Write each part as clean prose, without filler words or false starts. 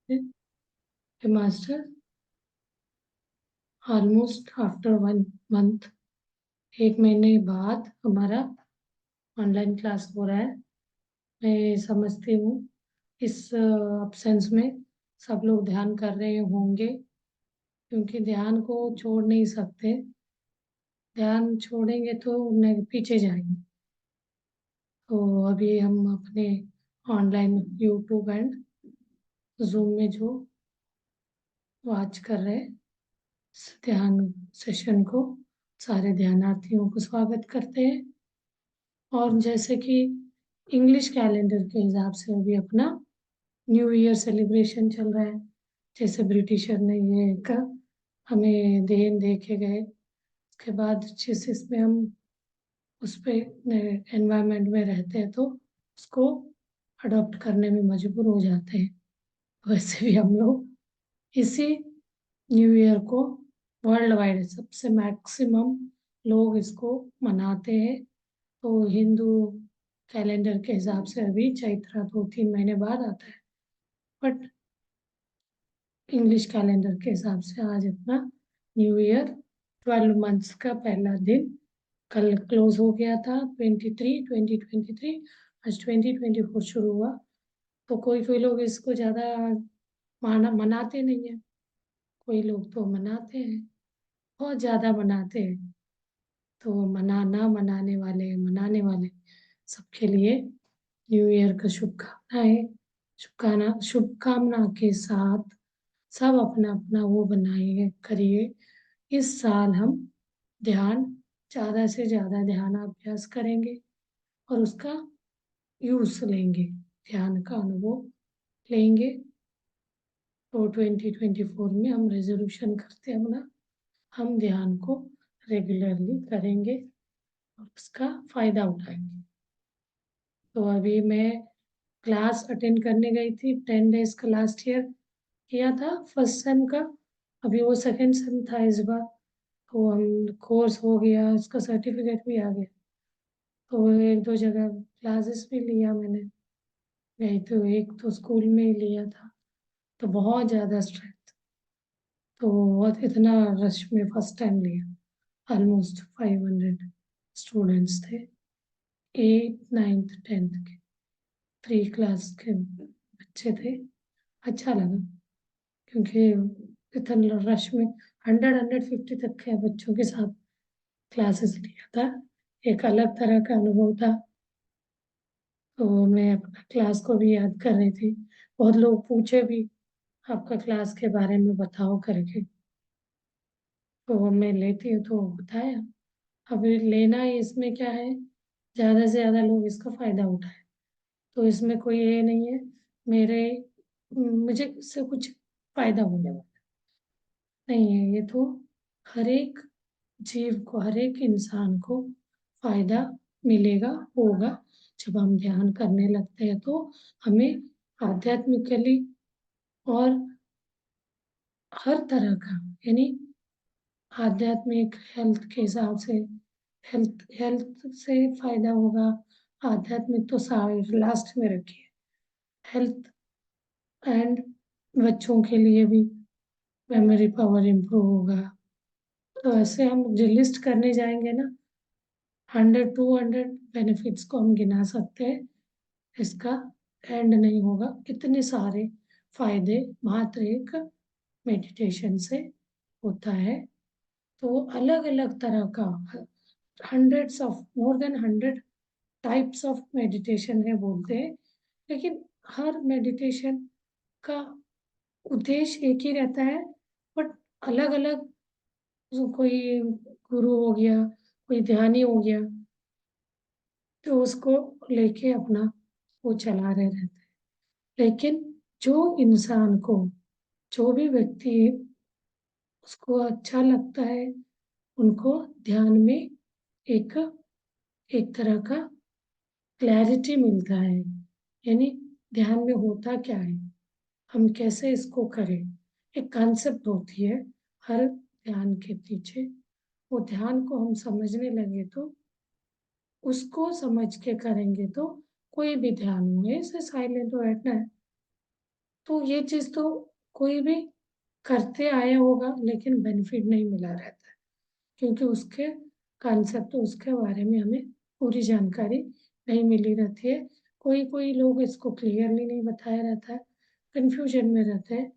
Hey master, almost after 1 month, 1 महीने बाद हमारा ऑनलाइन क्लास हो रहा है। मैं समझती हूँ इस अब्सेंस में सब लोग ध्यान कर रहे होंगे, क्योंकि ध्यान को छोड़ नहीं सकते। ध्यान छोड़ेंगे तो पीछे जाएंगे। तो अभी हम अपने ऑनलाइन यूट्यूब एंड जूम में जो वॉच कर रहे हैं इस ध्यान सेशन को, सारे ध्यानार्थियों को स्वागत करते हैं। और जैसे कि इंग्लिश कैलेंडर के हिसाब से अभी अपना न्यू ईयर सेलिब्रेशन चल रहा है। जैसे ब्रिटिशर ने ये का हमें देन दे के गए, उसके बाद जिस इसमें हम उस पे एनवायरनमेंट में रहते हैं तो उसको अडॉप्ट करने में मजबूर हो जाते हैं। वैसे भी हम लोग इसी न्यू ईयर को वर्ल्ड वाइड सबसे मैक्सिमम लोग इसको मनाते हैं। तो हिंदू कैलेंडर के हिसाब से अभी चैत्र 2-3 महीने बाद आता है, बट इंग्लिश कैलेंडर के हिसाब से आज अपना न्यू ईयर 12 मंथ्स का पहला दिन कल क्लोज हो गया था। 2023 आज 2024 शुरू हुआ। तो कोई कोई लोग इसको ज़्यादा मनाते नहीं है, कोई लोग तो मनाते हैं, बहुत ज़्यादा मनाते हैं। तो मनाने वाले सबके लिए न्यू ईयर का शुभकामनाएं। शुभकामना के साथ सब अपना अपना वो बनाइए करिए। इस साल हम ध्यान ज़्यादा से ज़्यादा ध्यान अभ्यास करेंगे और उसका यूज लेंगे, ध्यान का अनुभव लेंगे। तो 2024 में हम रेजोल्यूशन करते हैं अपना, हम ध्यान को रेगुलरली करेंगे और उसका फायदा उठाएंगे। तो अभी मैं क्लास अटेंड करने गई थी, 10 डेज का लास्ट ईयर किया था फर्स्ट सेम का। अभी वो सेकेंड सेम था इस बार, तो हम कोर्स हो गया, उसका सर्टिफिकेट भी आ गया। तो एक दो जगह क्लासेस भी लिया मैंने, गई तो एक तो स्कूल में ही लिया था। तो बहुत ज़्यादा स्ट्रेंथ, तो बहुत इतना रश में फर्स्ट टाइम लिया। ऑलमोस्ट 500 स्टूडेंट्स थे, 8th 9th 10th के 3 क्लास के बच्चे थे। अच्छा लगा, क्योंकि इतना रश में 100-150 तक के बच्चों के साथ क्लासेस लिया था। एक अलग तरह का अनुभव था। तो मैं अपना क्लास को भी याद कर रही थी। बहुत लोग पूछे भी आपका क्लास के बारे में बताओ करके, तो मैं लेती हूँ तो बताया। अभी लेना है, इसमें क्या है, ज़्यादा से ज़्यादा लोग इसका फ़ायदा उठाए। तो इसमें कोई ये नहीं है मेरे मुझे इससे कुछ फ़ायदा होने वाला नहीं है। ये तो हर एक जीव को, हर एक इंसान को फायदा मिलेगा, होगा। जब हम ध्यान करने लगते हैं तो हमें आध्यात्मिकली और हर तरह का, यानी आध्यात्मिक हेल्थ के हिसाब से, हेल्थ से फायदा होगा। आध्यात्मिक तो साइड लास्ट में रखिए, हेल्थ एंड बच्चों के लिए भी मेमोरी पावर इम्प्रूव होगा। तो ऐसे हम जो लिस्ट करने जाएंगे ना, 100-200 बेनिफिट्स को हम गिना सकते हैं। इसका एंड नहीं होगा, इतने सारे फायदे मात्र एक मेडिटेशन से होता है। तो अलग अलग तरह का hundreds of, more than 100 types of meditation है बोलते हैं, लेकिन हर मेडिटेशन का उद्देश्य एक ही रहता है, बट अलग अलग। कोई गुरु हो गया, कोई ध्यानी हो गया, तो उसको लेके अपना वो चला रहे रहते हैं। लेकिन जो इंसान को, जो भी व्यक्ति उसको अच्छा लगता है, उनको ध्यान में एक एक तरह का क्लैरिटी मिलता है। यानी ध्यान में होता क्या है, हम कैसे इसको करें, एक कॉन्सेप्ट होती है हर ध्यान के पीछे। वो ध्यान को हम समझने लगे तो, उसको समझ के करेंगे तो कोई भी ध्यान हो, ऐसे साइलेंट बैठना है, तो ये चीज तो कोई भी करते आया होगा, लेकिन बेनिफिट नहीं मिला रहता है, क्योंकि उसके कॉन्सेप्ट, उसके बारे में हमें पूरी जानकारी नहीं मिली रहती है। कोई कोई लोग इसको क्लियरली नहीं बताया रहता है, कंफ्यूजन में रहते हैं।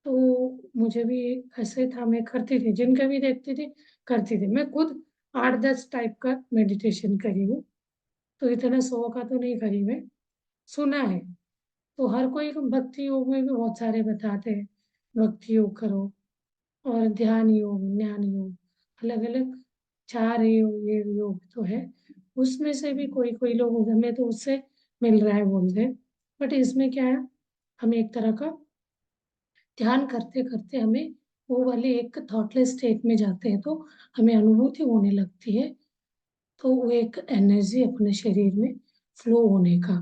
तो मुझे भी ऐसे था, मैं करती थी, जिनका भी देखती थी करती थी। मैं खुद 8-10 टाइप का मेडिटेशन करी हूँ, तो इतना 100 का तो नहीं करी मैं, सुना है। तो हर कोई भक्ति योग में भी बहुत सारे बताते हैं, भक्ति योग करो, और ध्यान योग, ज्ञान योग, अलग अलग 4 योग, ये योग तो है। उसमें से भी कोई कोई लोग, हमें तो उससे मिल रहा है बोलते हैं, बट इसमें क्या है, हम एक तरह का ध्यान करते करते हमें वो वाली एक थॉटलेस स्टेट में जाते हैं, तो हमें अनुभूति होने लगती है। तो वो एक एनर्जी अपने शरीर में फ्लो होने का,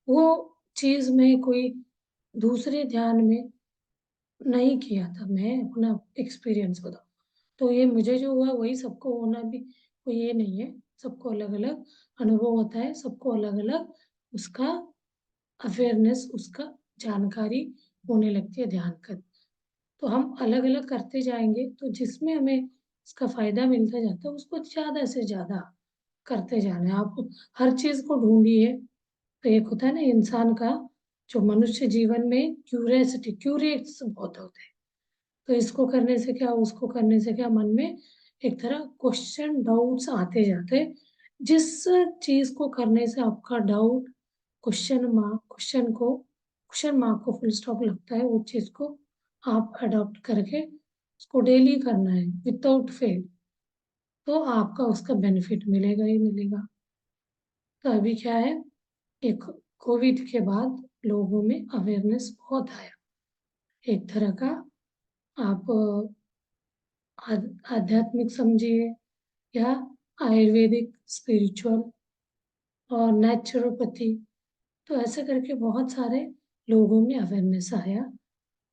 वो चीज में कोई दूसरे ध्यान में नहीं किया था। मैं अपना एक्सपीरियंस बताऊं तो ये मुझे जो हुआ वही सबको होना भी कोई ये नहीं है। सबको अलग अलग अनुभव होता है, सबको अलग अलग उसका अवेयरनेस, उसका जानकारी होने लगती है ध्यान कर। तो हम अलग अलग करते जाएंगे, तो जिसमें हमें इसका फायदा मिलता जाता है उसको ज्यादा से ज्यादा करते जाना है। आप हर चीज को ढूंढिए। तो एक होता है ना इंसान का, जो मनुष्य जीवन में क्यूरियसिटी, क्यूरियस बहुत होते हैं। तो इसको करने से क्या, उसको करने से क्या, मन में एक तरह क्वेश्चन डाउट्स आते जाते हैं। जिस चीज को करने से आपका डाउट, क्वेश्चन मार्क को फुल स्टॉप लगता है, वो चीज को आप अडॉप्ट करके उसको डेली करना है विदाउट फेल, तो आपका उसका बेनिफिट मिलेगा ही मिलेगा। तो अभी क्या है, एक कोविड के बाद लोगों में अवेयरनेस बहुत आया, एक तरह का। आप आध्यात्मिक समझिए, या आयुर्वेदिक, स्पिरिचुअल, और नेचुरोपैथी, तो ऐसे करके बहुत सारे लोगों में अवेयरनेस आया।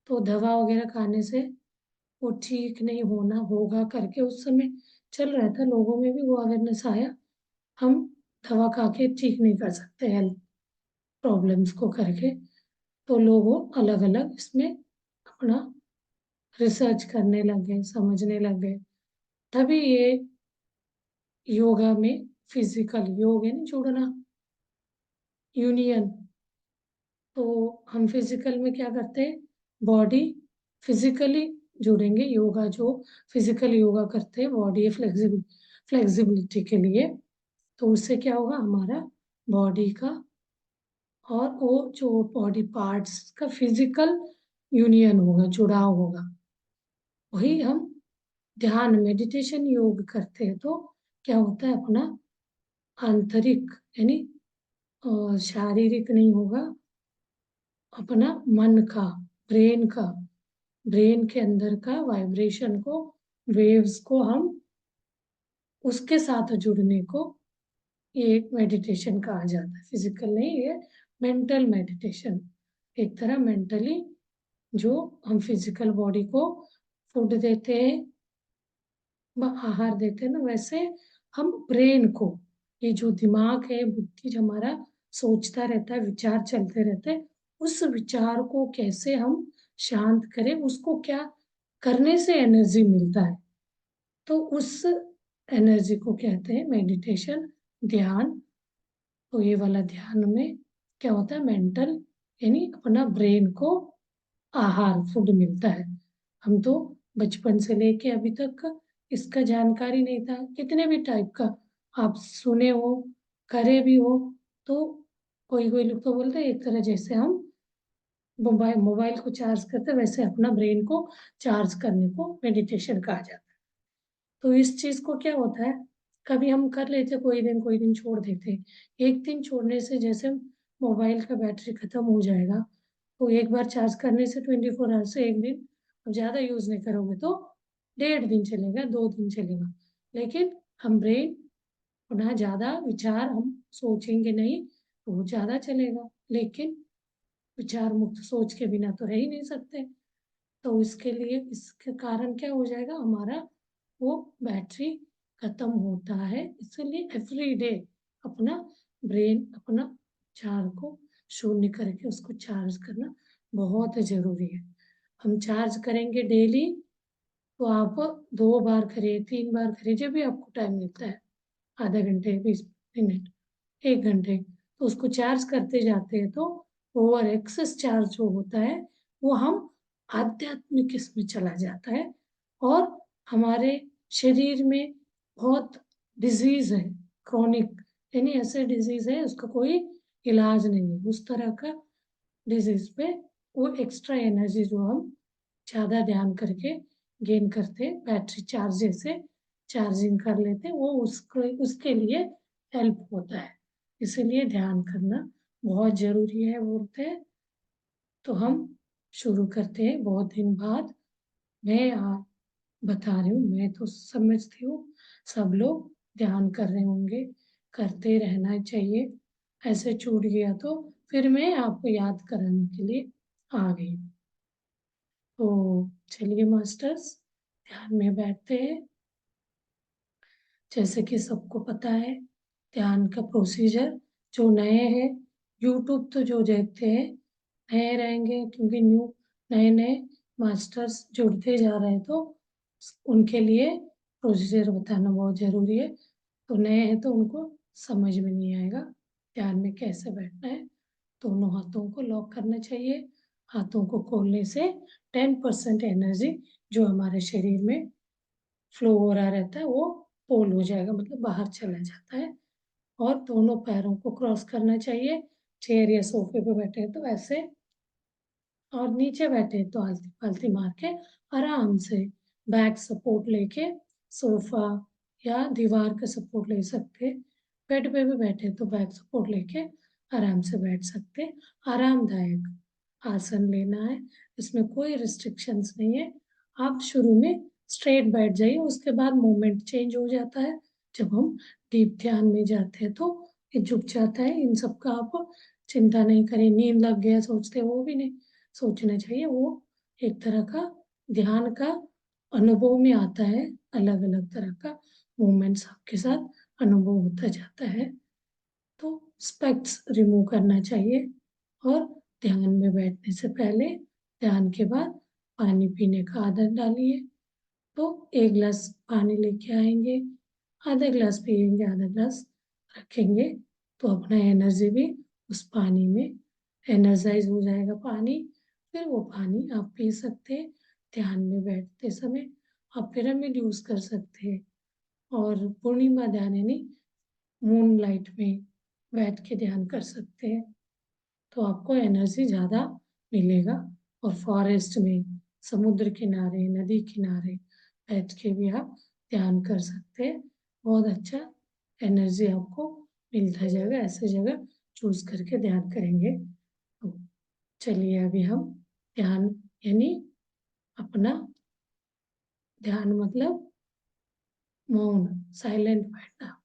तो दवा वगैरह खाने से वो ठीक नहीं होना होगा करके उस समय चल रहा था, लोगों में भी वो अवेयरनेस आया। हम दवा खा के ठीक नहीं कर सकते हेल्थ प्रॉब्लम्स को करके। तो लोगों अलग अलग इसमें अपना रिसर्च करने लगे, समझने लगे। तभी ये योगा में, फिजिकल योग है ना, जुड़ना, यूनियन। तो हम फिजिकल में क्या करते हैं, बॉडी फिजिकली जुड़ेंगे। योगा जो फिजिकल योगा करते हैं बॉडी फ्लेक्सिबिलिटी के लिए, तो उससे क्या होगा, हमारा बॉडी का और वो जो बॉडी पार्ट्स का फिजिकल यूनियन होगा, जुड़ाव होगा। वही हम ध्यान, मेडिटेशन, योग करते हैं तो क्या होता है, अपना आंतरिक, यानी शारीरिक नहीं होगा, अपना मन का, ब्रेन का, ब्रेन के अंदर का वाइब्रेशन को, वेव्स को हम उसके साथ जुड़ने को ये एक मेडिटेशन कहा जाता है। फिजिकल नहीं, ये मेंटल मेडिटेशन। एक तरह मेंटली जो हम फिजिकल बॉडी को फूड देते हैं, आहार देते हैं ना, वैसे हम ब्रेन को, ये जो दिमाग है, बुद्धि जो हमारा सोचता रहता है, विचार चलते रहते हैं, उस विचार को कैसे हम शांत करें, उसको क्या करने से एनर्जी मिलता है, तो उस एनर्जी को कहते हैं मेडिटेशन, ध्यान। तो ये वाला ध्यान में क्या होता है, मेंटल, यानी अपना ब्रेन को आहार, फूड मिलता है। हम तो बचपन से लेके अभी तक इसका जानकारी नहीं था, कितने भी टाइप का आप सुने हो, करे भी हो। तो कोई कोई लोग तो बोलते हैं एक तरह जैसे हम मोबाइल मोबाइल को चार्ज करते हैं, वैसे अपना ब्रेन को चार्ज करने को मेडिटेशन कहा जाता है। तो इस चीज को क्या होता है, कभी हम कर लेते कोई दिन छोड़ देते। एक दिन छोड़ने से जैसे मोबाइल का बैटरी खत्म हो जाएगा, तो एक बार चार्ज करने से 24 आवर्स से एक दिन, अब ज्यादा यूज नहीं करोगे तो 1.5 दिन चलेगा, 2 दिन चलेगा। लेकिन हम ब्रेन, ना ज्यादा विचार हम सोचेंगे नहीं तो वो ज्यादा चलेगा, लेकिन विचार मुक्त सोच के बिना तो रह ही नहीं सकते। तो इसके लिए, इसके कारण क्या हो जाएगा, हमारा वो बैटरी खत्म होता है। इसलिए एवरी डे अपना ब्रेन, अपना चार्ज को शून्य करके उसको चार्ज करना बहुत जरूरी है। हम चार्ज करेंगे डेली, तो आप 2 बार करिए, 3 बार करिए, जब भी आपको टाइम मिलता है, आधा घंटे, 20 मिनट, 1 घंटे, तो उसको चार्ज करते जाते हैं, तो ओवर एक्सेस चार्ज जो होता है वो हम आध्यात्मिक इसमें चला जाता है, और हमारे शरीर में बहुत डिजीज है, क्रॉनिक, यानी ऐसे डिजीज है उसका कोई इलाज नहीं है, उस तरह का डिजीज पे वो एक्स्ट्रा एनर्जी जो हम ज्यादा ध्यान करके गेन करते, बैटरी चार्ज जैसे चार्जिंग कर लेते, वो उसके लिए हेल्प होता है। इसीलिए ध्यान करना बहुत जरूरी है बोलते हैं। तो हम शुरू करते हैं बहुत दिन बाद। मैं बता रही हूँ, मैं तो समझती हूँ सब लोग ध्यान कर रहे होंगे, करते रहना चाहिए। ऐसे छूट गया तो फिर मैं आपको याद कराने के लिए आ गई। तो चलिए मास्टर्स, ध्यान में बैठते हैं। जैसे कि सबको पता है ध्यान का प्रोसीजर, जो नए हैं यूट्यूब तो जो देखते हैं नए रहेंगे, क्योंकि नए नए मास्टर्स जुड़ते जा रहे हैं, तो उनके लिए प्रोसीजर बताना बहुत जरूरी है। तो नए हैं तो उनको समझ में नहीं आएगा ध्यान में कैसे बैठना है। दोनों हाथों को लॉक करना चाहिए। हाथों को खोलने से 10% एनर्जी जो हमारे शरीर में फ्लो हो रहा रहता है वो पोल हो जाएगा, मतलब बाहर चला जाता है। और दोनों पैरों को क्रॉस करना चाहिए। चेयर या सोफे पे बैठे हैं तो ऐसे, और नीचे बैठे हैं तो आलती पालती मार के आराम से बैक सपोर्ट लेके, सोफा या दीवार का सपोर्ट ले सकते। बेड पे भी बैठे तो बैक सपोर्ट लेके आराम से बैठ सकते। आरामदायक आसन लेना है, इसमें कोई रिस्ट्रिक्शंस नहीं है। आप शुरू में स्ट्रेट बैठ जाइए, उसके बाद मूवमेंट चेंज हो जाता है। जब हम डीप ध्यान में जाते हैं तो ये झुक जाता है। इन सब का आप चिंता नहीं करें, नींद लग गया सोचते वो भी नहीं सोचना चाहिए। वो एक तरह का ध्यान का अनुभव में आता है, अलग अलग तरह का मूवमेंट्स आपके साथ अनुभव होता जाता है। तो स्पेक्ट्स रिमूव करना चाहिए, और ध्यान में बैठने से पहले, ध्यान के बाद पानी पीने का आदत डालिए। तो 1 गिलास पानी लेके आएंगे, आधा गिलास पियेंगे, आधा गिलास रखेंगे, तो अपना एनर्जी भी उस पानी में एनर्जाइज हो जाएगा पानी। फिर वो पानी आप पी सकते हैं। ध्यान में बैठते समय आप पिरामिड यूज कर सकते हैं, और पूर्णिमा ध्यान यानी मून लाइट में बैठ के ध्यान कर सकते हैं, तो आपको एनर्जी ज़्यादा मिलेगा। और फॉरेस्ट में, समुद्र किनारे, नदी किनारे बैठ के भी आप ध्यान कर सकते हैं। बहुत अच्छा एनर्जी आपको मिलता जाएगा। ऐसे जगह चूज करके ध्यान करेंगे। तो चलिए अभी हम ध्यान यानी अपना ध्यान मतलब मौन, साइलेंट बैठना,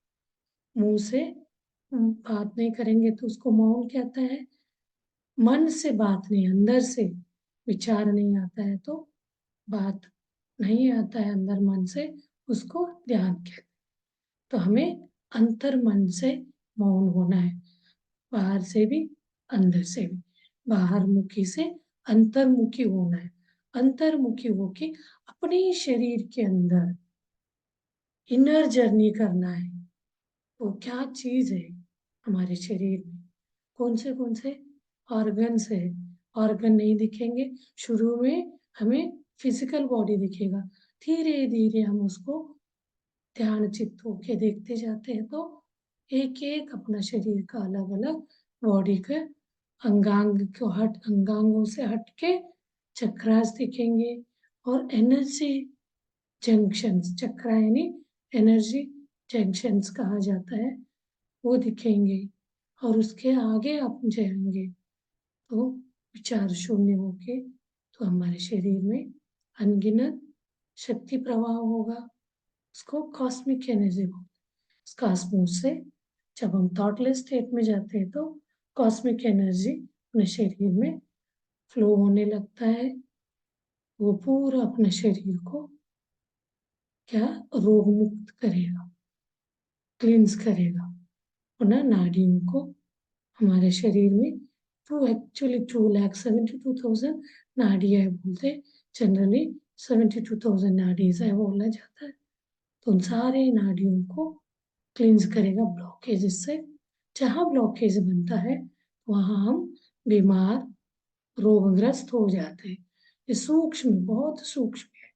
मुंह से बात नहीं करेंगे तो उसको मौन कहता है। मन से बात नहीं, अंदर से विचार नहीं आता है तो, बात नहीं आता है अंदर मन से, उसको ध्यान कहते। तो हमें अंतर मन से मौन होना है, बाहर से भी अंदर से भी। बाहर मुखी से अंतर्मुखी होना है, अंतर्मुखी होके अपने ही शरीर के अंदर इनर जर्नी करना है। तो क्या चीज है हमारे शरीर में, कौन से ऑर्गन्स है। ऑर्गन नहीं दिखेंगे शुरू में, हमें फिजिकल बॉडी दिखेगा। धीरे धीरे हम उसको ध्यान चित्त होके देखते जाते हैं, तो एक एक अपना शरीर का अलग अलग बॉडी के अंगांगों से हट के चक्रास दिखेंगे, और एनर्जी जंक्शंस, चक्रा यानी एनर्जी जंक्शंस कहा जाता है, वो दिखेंगे। और उसके आगे आप जाएंगे तो विचार शून्य होके, तो हमारे शरीर में अनगिनत शक्ति प्रवाह होगा। उसको कॉस्मिक एनर्जी बोलते हैं। इस कॉस्मोस से जब हम थॉटलेस स्टेट में जाते हैं तो कॉस्मिक एनर्जी अपने शरीर में फ्लो होने लगता है। वो पूरा अपने शरीर को क्या रोग मुक्त करेगा, क्लींस करेगा, और ना नाड़ियों को हमारे शरीर में एक्चुअली 2,72,000 नाड़ी है बोलते, जनरली 72,000 नाड़ीज है बोला जाता है। तो उन सारे नाड़ियों को क्लींस करेगा ब्लॉकेज से। जहाँ ब्लॉकेज बनता है वहाँ हम बीमार रोगग्रस्त हो जाते हैं। ये सूक्ष्म, बहुत सूक्ष्म है।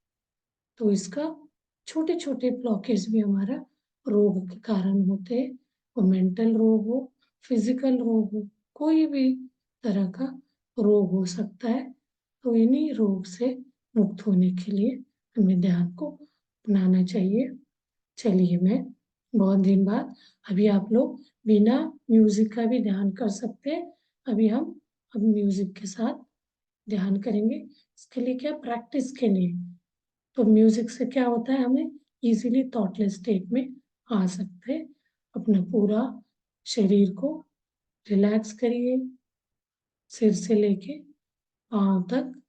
तो इसका छोटे छोटे ब्लॉकेज भी हमारा रोग के कारण होते हैं। वो मेंटल रोग हो, फिजिकल रोग हो, कोई भी तरह का रोग हो सकता है। तो इन्हीं रोग से मुक्त होने के लिए हमें ध्यान को अपनाना चाहिए। चलिए, मैं बहुत दिन बाद, अभी आप लोग बिना म्यूजिक का भी ध्यान कर सकते हैं। अभी हम अब म्यूजिक के साथ ध्यान करेंगे। इसके लिए क्या, प्रैक्टिस के लिए। तो म्यूजिक से क्या होता है, हमें इजीली थॉटलेस स्टेट में आ सकते हैं। अपना पूरा शरीर को रिलैक्स करिए, सिर से लेके पाँव तक।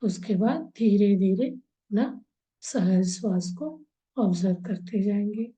उसके बाद धीरे धीरे अपना सहज श्वास को ऑब्जर्व करते जाएंगे।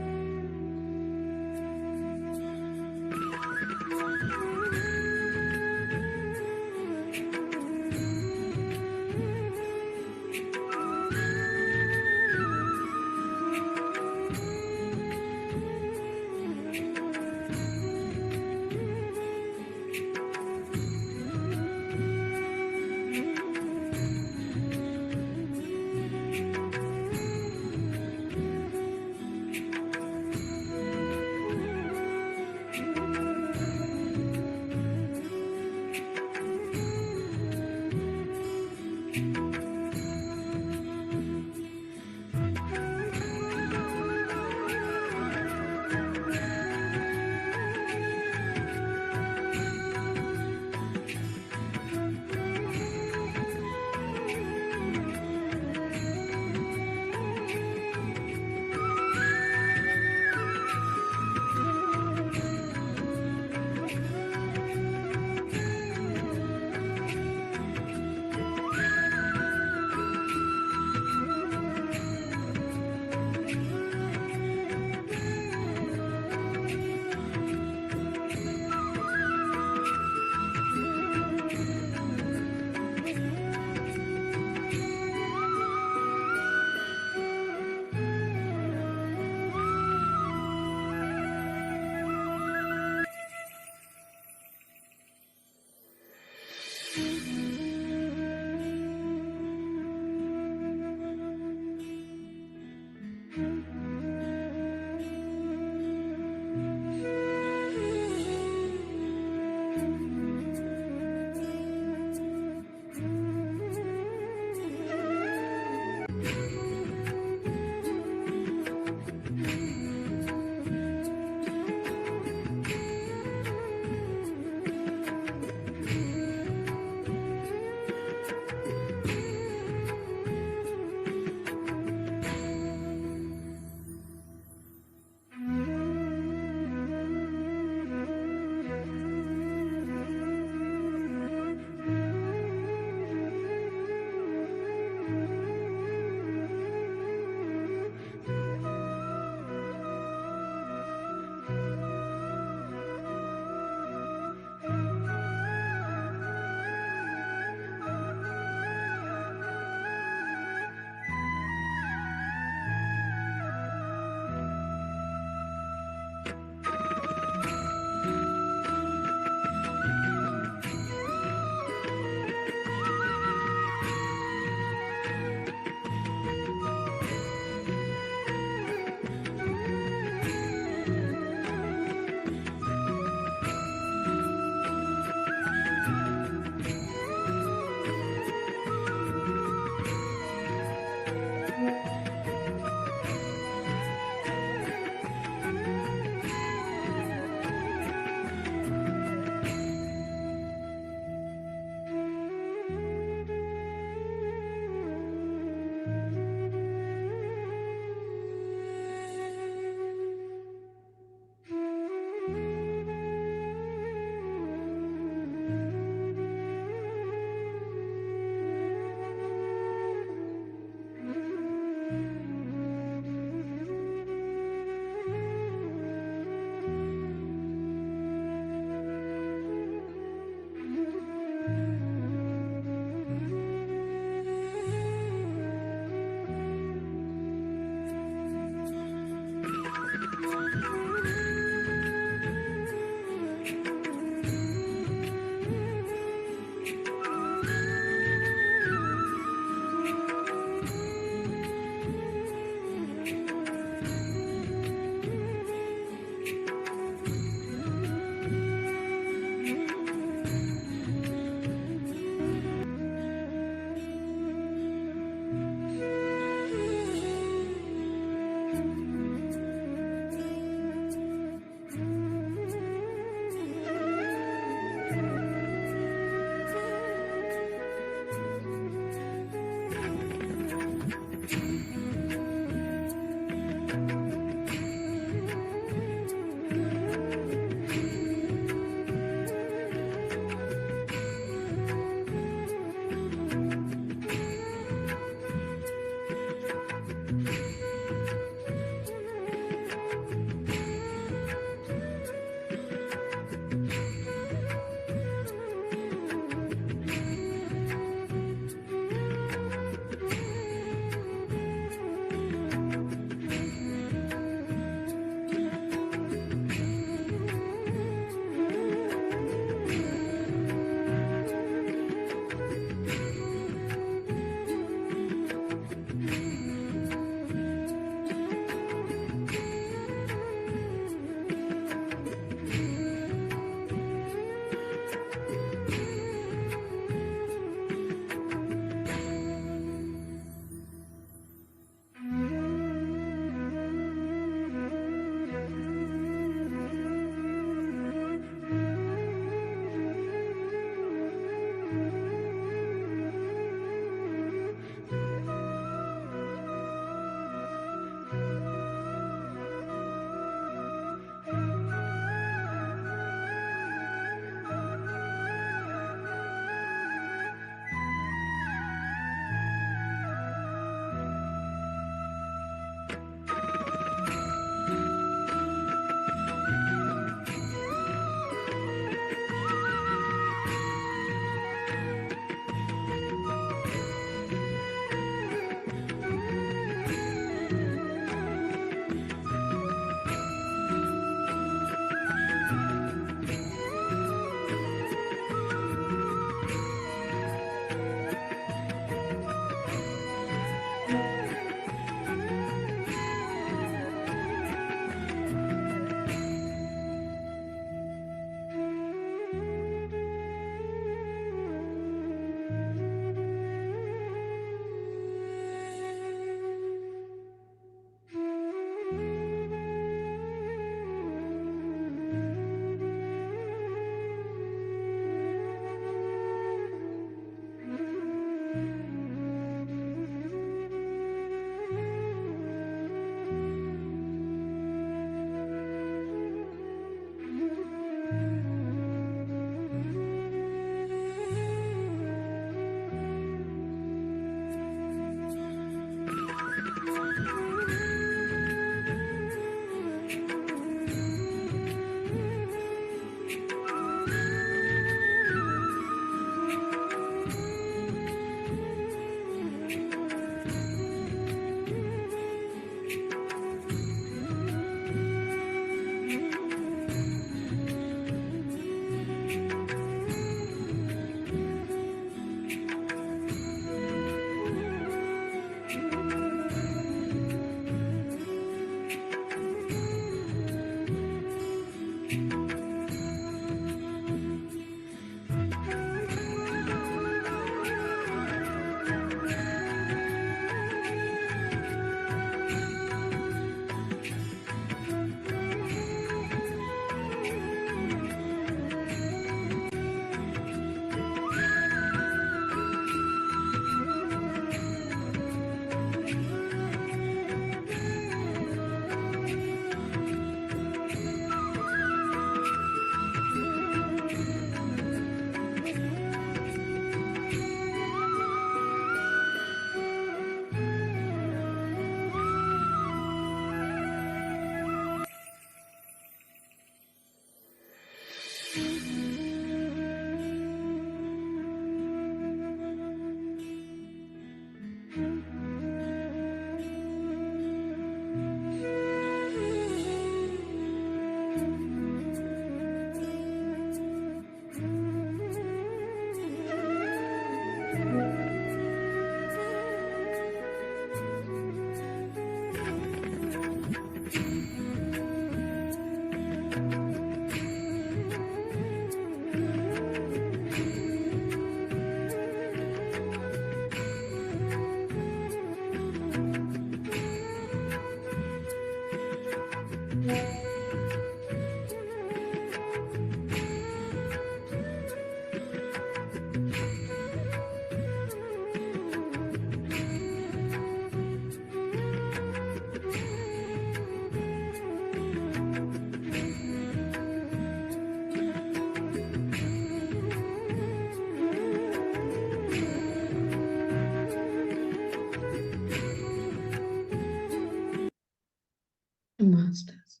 मास्टर्स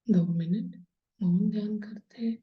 2 मिनट मौन ध्यान करते हैं।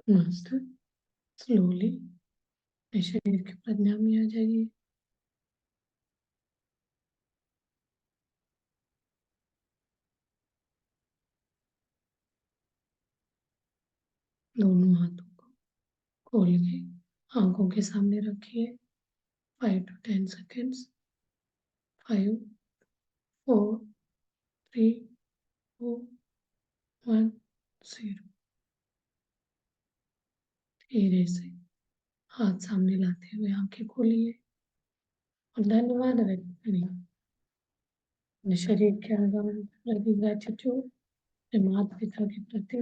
मास्टर स्लोली अपने शरीर की प्रज्ञा में आ जाइए। दोनों हाथों को खोल के आंखों के सामने रखिए। 5 to 10 seconds। 5, 4, 3, 2, 1, 0। धीरे से हाथ सामने लाते हुए आंखें खोलिए और धन्यवाद व्यक्त करिए अपने शरीर के आगे प्रति ग्रेटिट्यूड, अपने माता पिता के प्रति